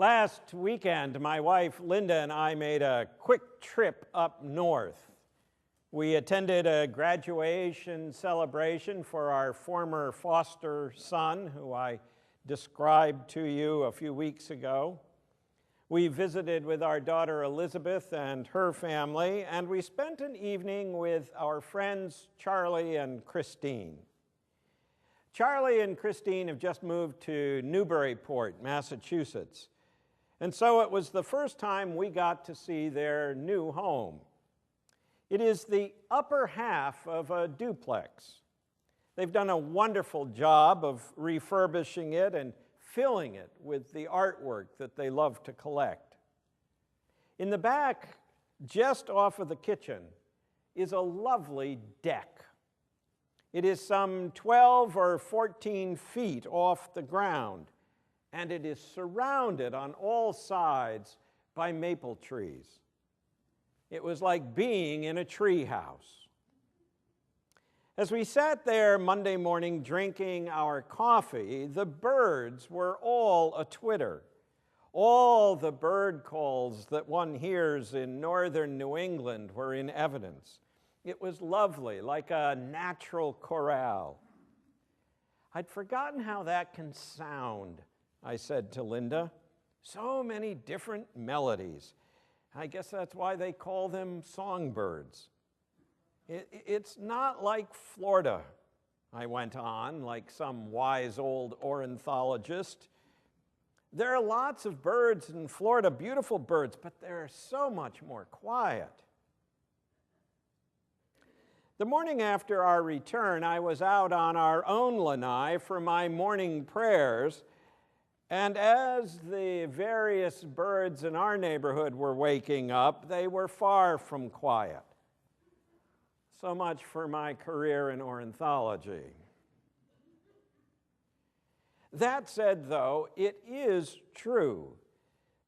Last weekend, my wife Linda and I made a quick trip up north. We attended a graduation celebration for our former foster son, who I described to you a few weeks ago. We visited with our daughter Elizabeth and her family, and we spent an evening with our friends Charlie and Christine. Charlie and Christine have just moved to Newburyport, Massachusetts. And so it was the first time we got to see their new home. It is the upper half of a duplex. They've done a wonderful job of refurbishing it and filling it with the artwork that they love to collect. In the back, just off of the kitchen, is a lovely deck. It is some 12 or 14 feet off the ground, and it is surrounded on all sides by maple trees. It was like being in a tree house. As we sat there Monday morning drinking our coffee, the birds were all a-twitter. All the bird calls that one hears in northern New England were in evidence. It was lovely, like a natural chorale. I'd forgotten how that can sound, I said to Linda. So many different melodies. I guess that's why they call them songbirds. It's not like Florida, I went on, like some wise old ornithologist. There are lots of birds in Florida, beautiful birds, but they're so much more quiet. The morning after our return, I was out on our own lanai for my morning prayers, and as the various birds in our neighborhood were waking up, they were far from quiet. So much for my career in ornithology. That said, though, it is true.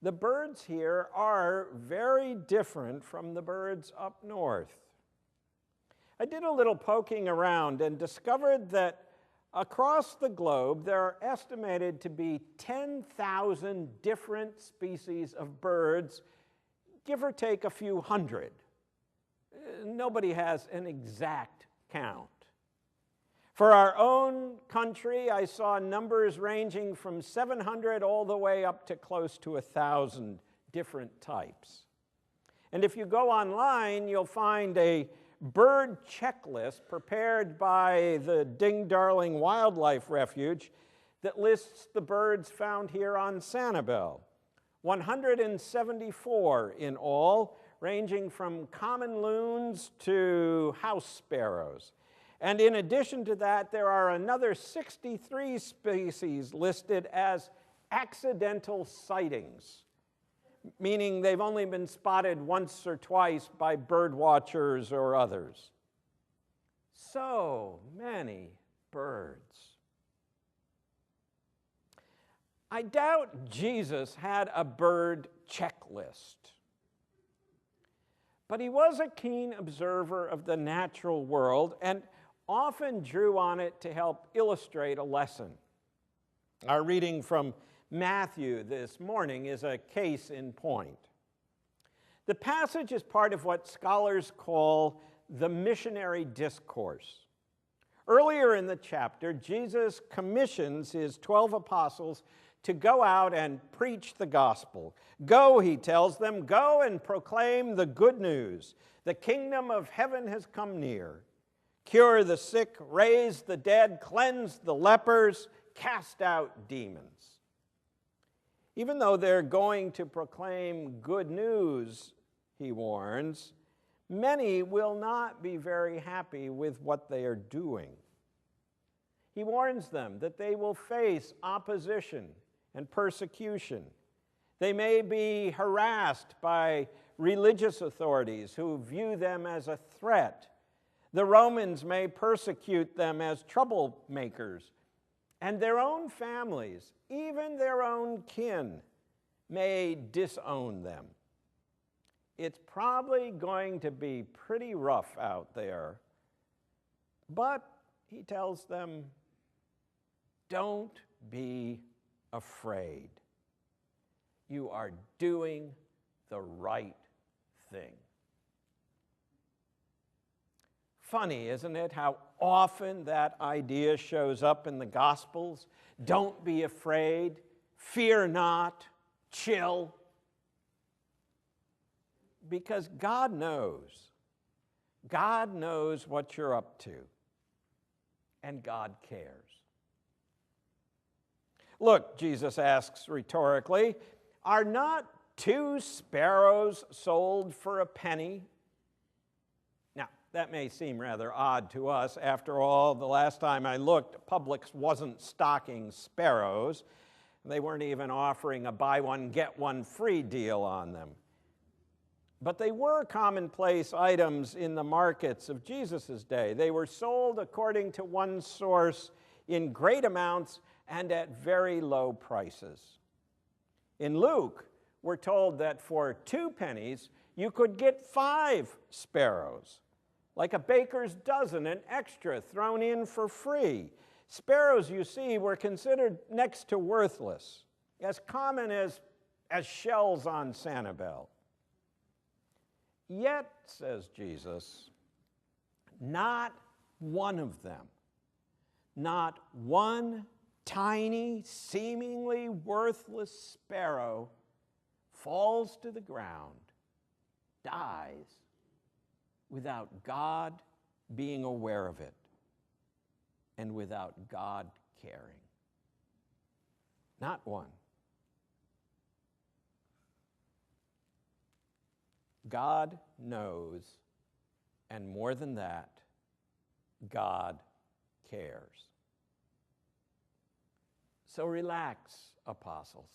The birds here are very different from the birds up north. I did a little poking around and discovered that across the globe, there are estimated to be 10,000 different species of birds, give or take a few hundred. Nobody has an exact count. For our own country, I saw numbers ranging from 700 all the way up to close to 1,000 different types. And if you go online, you'll find a bird checklist prepared by the Ding Darling Wildlife Refuge that lists the birds found here on Sanibel. 174 in all, ranging from common loons to house sparrows. And in addition to that, there are another 63 species listed as accidental sightings, meaning they've only been spotted once or twice by bird watchers or others. So many birds. I doubt Jesus had a bird checklist, but he was a keen observer of the natural world and often drew on it to help illustrate a lesson. Our reading from Matthew this morning is a case in point. The passage is part of what scholars call the missionary discourse. Earlier in the chapter, Jesus commissions his 12 apostles to go out and preach the gospel. Go, he tells them, go and proclaim the good news. The kingdom of heaven has come near. Cure the sick, raise the dead, cleanse the lepers, cast out demons. Even though they're going to proclaim good news, he warns, many will not be very happy with what they are doing. He warns them that they will face opposition and persecution. They may be harassed by religious authorities who view them as a threat. The Romans may persecute them as troublemakers, and their own families, even their own kin, may disown them. It's probably going to be pretty rough out there, but he tells them, don't be afraid. you are doing the right thing. Funny, isn't it, how often that idea shows up in the Gospels? Don't be afraid, fear not, chill. Because God knows. God knows what you're up to. And God cares. Look, Jesus asks rhetorically, are not 2 sparrows sold for a penny? Now, that may seem rather odd to us. After all, the last time I looked, Publix wasn't stocking sparrows. They weren't even offering a buy one, get one free deal on them. But they were commonplace items in the markets of Jesus' day. They were sold, according to one source, in great amounts and at very low prices. In Luke, we're told that for 2 pennies, you could get 5 sparrows, like a baker's dozen, an extra thrown in for free. Sparrows, you see, were considered next to worthless, as common as shells on Sanibel. Yet, says Jesus, not one of them, not one tiny, seemingly worthless sparrow falls to the ground, dies, without God being aware of it and without God caring. Not one. God knows, and more than that, God cares. So relax, apostles.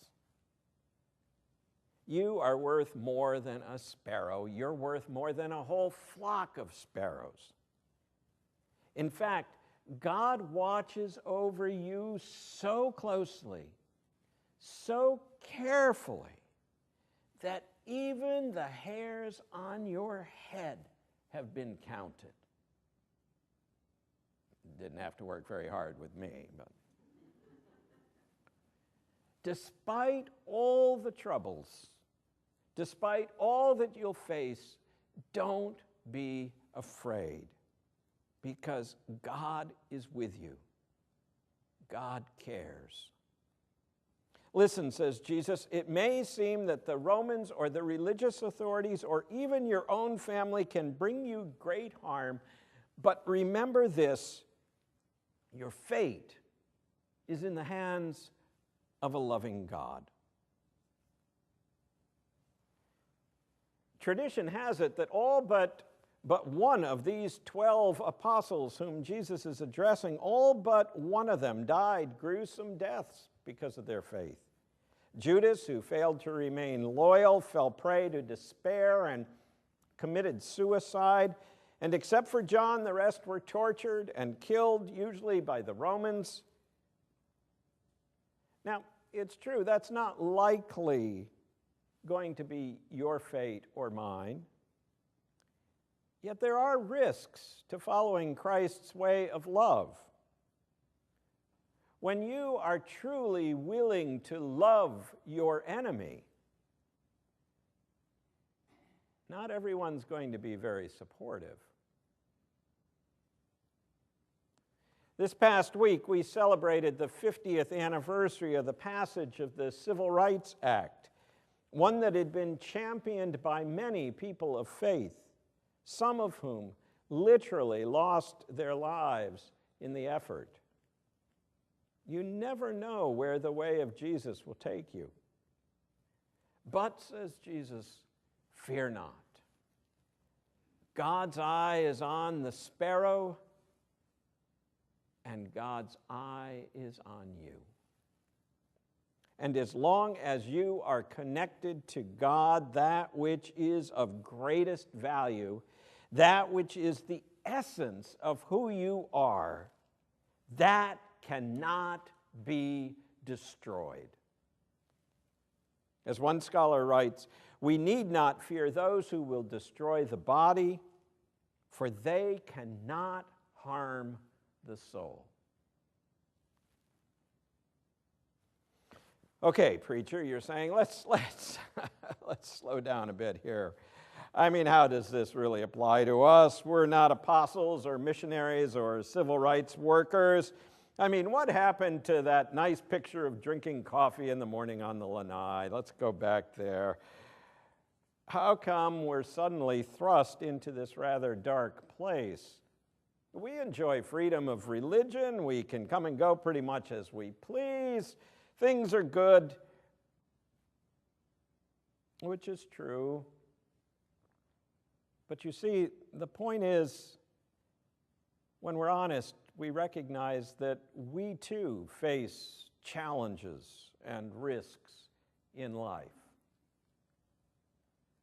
You are worth more than a sparrow. You're worth more than a whole flock of sparrows. In fact, God watches over you so closely, so carefully, that even the hairs on your head have been counted. Didn't have to work very hard with me, but despite all the troubles, despite all that you'll face, don't be afraid, because God is with you. God cares. Listen, says Jesus, it may seem that the Romans or the religious authorities or even your own family can bring you great harm, but remember this, your fate is in the hands of a loving God. Tradition has it that all but one of these 12 apostles whom Jesus is addressing, all but one of them died gruesome deaths because of their faith. Judas, who failed to remain loyal, fell prey to despair and committed suicide. And except for John, the rest were tortured and killed, usually by the Romans. Now, it's true, that's not likely going to be your fate or mine. Yet there are risks to following Christ's way of love. When you are truly willing to love your enemy, not everyone's going to be very supportive. This past week, we celebrated the 50th anniversary of the passage of the Civil Rights Act, one that had been championed by many people of faith, some of whom literally lost their lives in the effort. You never know where the way of Jesus will take you. But, says Jesus, fear not. God's eye is on the sparrow, and God's eye is on you. And as long as you are connected to God, that which is of greatest value, that which is the essence of who you are, that cannot be destroyed. As one scholar writes, we need not fear those who will destroy the body, for they cannot harm the soul. Okay, preacher, you're saying let's slow down a bit here. I mean, how does this really apply to us? We're not apostles or missionaries or civil rights workers. I mean, what happened to that nice picture of drinking coffee in the morning on the lanai? Let's go back there. How come we're suddenly thrust into this rather dark place? We enjoy freedom of religion. We can come and go pretty much as we please. Things are good, which is true. But you see, the point is, when we're honest, we recognize that we too face challenges and risks in life.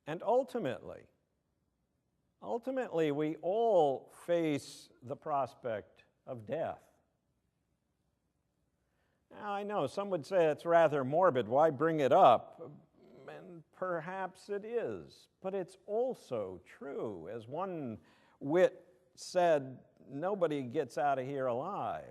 And ultimately, we all face the prospect of death. Now, I know some would say it's rather morbid. Why bring it up? And perhaps it is. But it's also true. As one wit said, nobody gets out of here alive.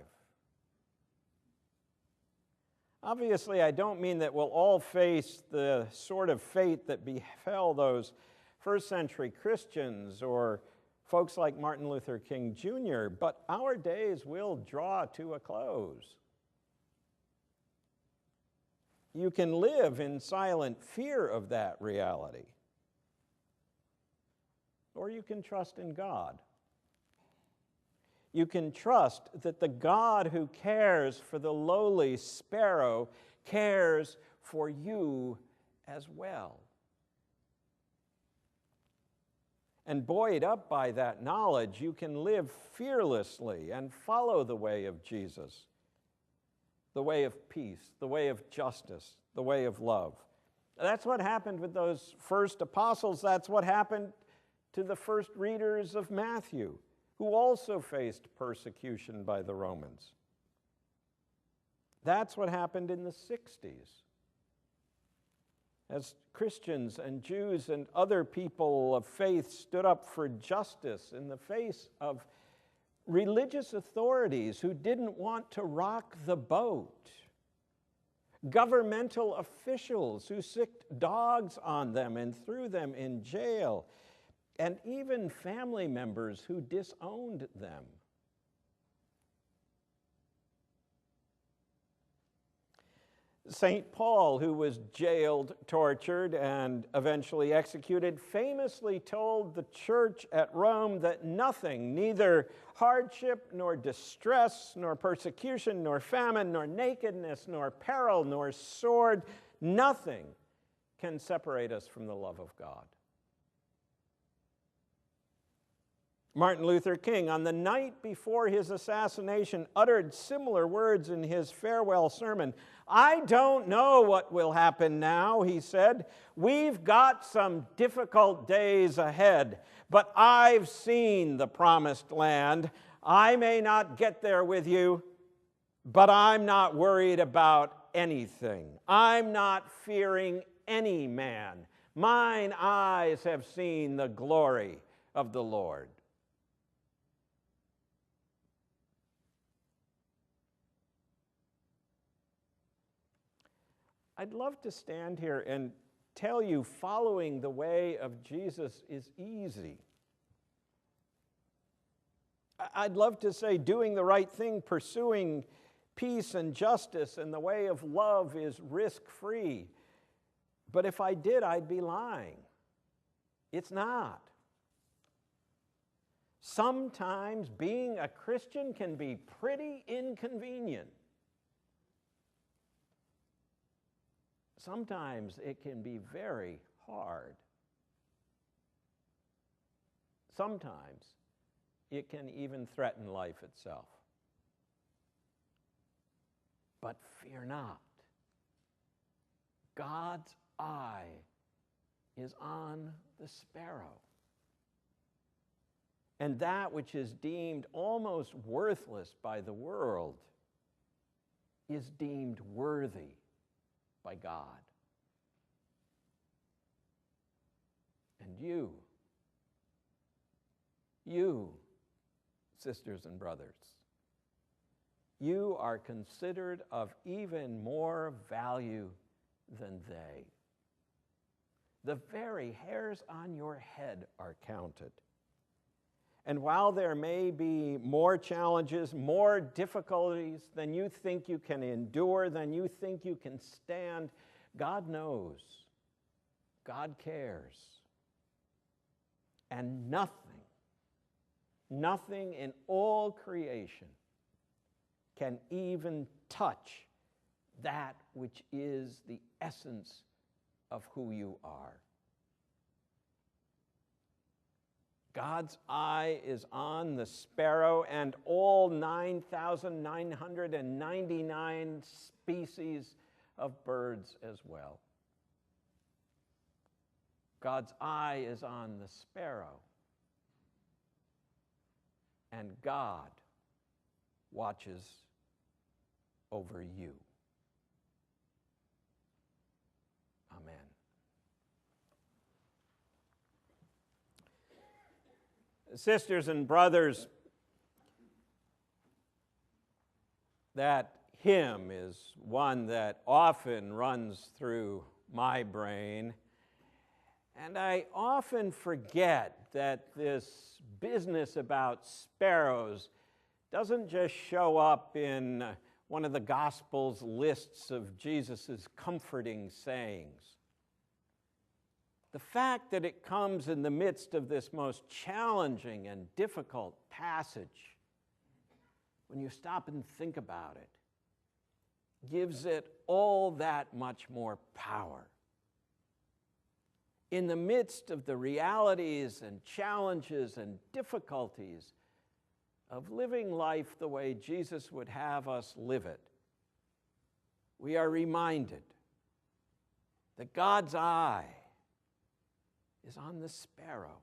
Obviously, I don't mean that we'll all face the sort of fate that befell those first century Christians or folks like Martin Luther King Jr., but our days will draw to a close. You can live in silent fear of that reality, or you can trust in God. You can trust that the God who cares for the lowly sparrow cares for you as well. And buoyed up by that knowledge, you can live fearlessly and follow the way of Jesus, the way of peace, the way of justice, the way of love. That's what happened with those first apostles. That's what happened to the first readers of Matthew, who also faced persecution by the Romans. That's what happened in the 60s. As Christians and Jews and other people of faith stood up for justice in the face of religious authorities who didn't want to rock the boat, governmental officials who sicked dogs on them and threw them in jail, and even family members who disowned them. St. Paul, who was jailed, tortured, and eventually executed, famously told the church at Rome that nothing, neither hardship, nor distress, nor persecution, nor famine, nor nakedness, nor peril, nor sword, nothing can separate us from the love of God. Martin Luther King, on the night before his assassination, uttered similar words in his farewell sermon. "I don't know what will happen now," he said. "We've got some difficult days ahead, but I've seen the promised land. I may not get there with you, but I'm not worried about anything. I'm not fearing any man. Mine eyes have seen the glory of the Lord." I'd love to stand here and tell you following the way of Jesus is easy. I'd love to say doing the right thing, pursuing peace and justice and the way of love is risk-free. But if I did, I'd be lying. It's not. Sometimes being a Christian can be pretty inconvenient. Sometimes it can be very hard. Sometimes it can even threaten life itself. But fear not. God's eye is on the sparrow. And that which is deemed almost worthless by the world is deemed worthy by God. And you, sisters and brothers, you are considered of even more value than they. The very hairs on your head are counted. And while there may be more challenges, more difficulties than you think you can endure, than you think you can stand, God knows. God cares. And nothing in all creation can even touch that which is the essence of who you are. God's eye is on the sparrow and all 9,999 species of birds as well. God's eye is on the sparrow, and God watches over you. Amen. Sisters and brothers, that hymn is one that often runs through my brain, and I often forget that this business about sparrows doesn't just show up in one of the Gospels' lists of Jesus' comforting sayings. The fact that it comes in the midst of this most challenging and difficult passage, when you stop and think about it, gives it all that much more power. In the midst of the realities and challenges and difficulties of living life the way Jesus would have us live it, we are reminded that God's eye is on the sparrow,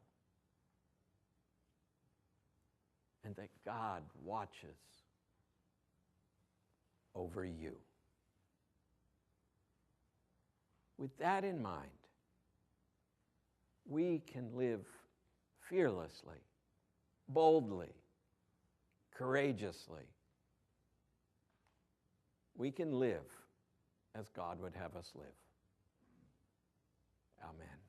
and that God watches over you. With that in mind, we can live fearlessly, boldly, courageously. We can live as God would have us live. Amen.